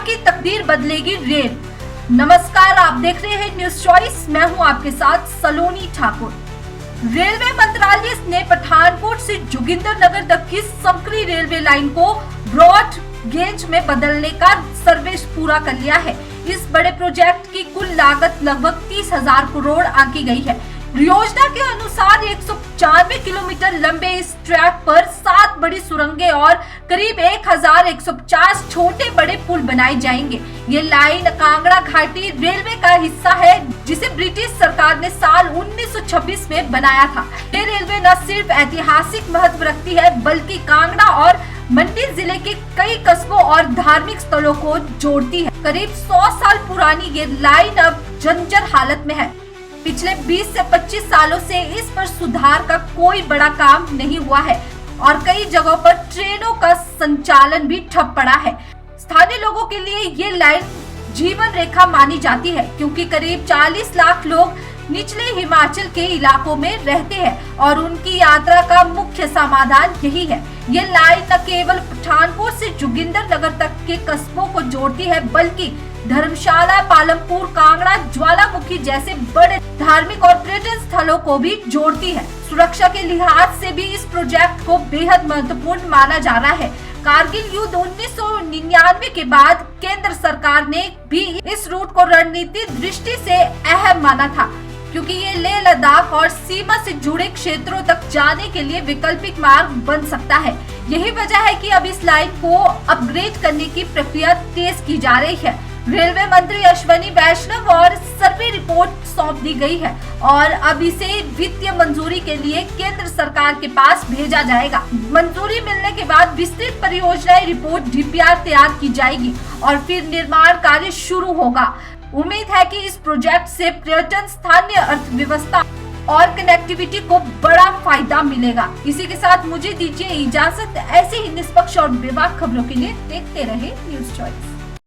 की तकदीर बदलेगी रेल। नमस्कार, आप देख रहे हैं न्यूज चॉइस। मैं हूं आपके साथ सलोनी ठाकुर। रेलवे मंत्रालय ने पठानकोट से जोगिंदरनगर तक की संकरी रेलवे लाइन को ब्रॉड गेज में बदलने का सर्वे पूरा कर लिया है। इस बड़े प्रोजेक्ट की कुल लागत लगभग 30,000 करोड़ आंकी गई है। योजना के अनुसार 195 किलोमीटर लंबे इस ट्रैक पर 7 बड़ी सुरंगें और करीब 1150 छोटे बड़े पुल बनाए जाएंगे। ये लाइन कांगड़ा घाटी रेलवे का हिस्सा है, जिसे ब्रिटिश सरकार ने साल 1926 में बनाया था। ये रेलवे न सिर्फ ऐतिहासिक महत्व रखती है, बल्कि कांगड़ा और मंडी जिले के कई कस्बों और धार्मिक स्थलों को जोड़ती है। करीब 100 साल पुरानी ये लाइन अब जर्जर हालत में है। पिछले 20 से 25 सालों से इस पर सुधार का कोई बड़ा काम नहीं हुआ है और कई जगहों पर ट्रेनों का संचालन भी ठप पड़ा है। स्थानीय लोगों के लिए ये लाइन जीवन रेखा मानी जाती है, क्योंकि करीब 40 लाख लोग निचले हिमाचल के इलाकों में रहते हैं और उनकी यात्रा का मुख्य समाधान यही है। ये लाइन न केवल पठानकोट से जोगिंदरनगर तक के कस्बों को जोड़ती है, बल्कि धर्मशाला, पालमपुर, कांगड़ा, ज्वालामुखी जैसे बड़े धार्मिक और पर्यटन स्थलों को भी जोड़ती है। सुरक्षा के लिहाज से भी इस प्रोजेक्ट को बेहद महत्वपूर्ण माना जा रहा है। कारगिल युद्ध 1999 के बाद केंद्र सरकार ने भी इस रूट को रणनीतिक दृष्टि से अहम माना था, क्योंकि ये लेह लद्दाख और सीमा से जुड़े क्षेत्रों तक जाने के लिए वैकल्पिक मार्ग बन सकता है। यही वजह है कि अब इस लाइन को अपग्रेड करने की प्रक्रिया तेज की जा रही है। रेलवे मंत्री अश्विनी वैष्णव और सर्वे रिपोर्ट सौंप दी गई है और अब इसे वित्तीय मंजूरी के लिए केंद्र सरकार के पास भेजा जाएगा। मंजूरी मिलने के बाद विस्तृत परियोजना रिपोर्ट DPR तैयार की जाएगी और फिर निर्माण कार्य शुरू होगा। उम्मीद है कि इस प्रोजेक्ट से पर्यटन, स्थानीय अर्थव्यवस्था और कनेक्टिविटी को बड़ा फायदा मिलेगा। इसी के साथ मुझे दीजिए इजाजत। ऐसे ही निष्पक्ष और बेबाक खबरों के लिए देखते रहे न्यूज चॉइस।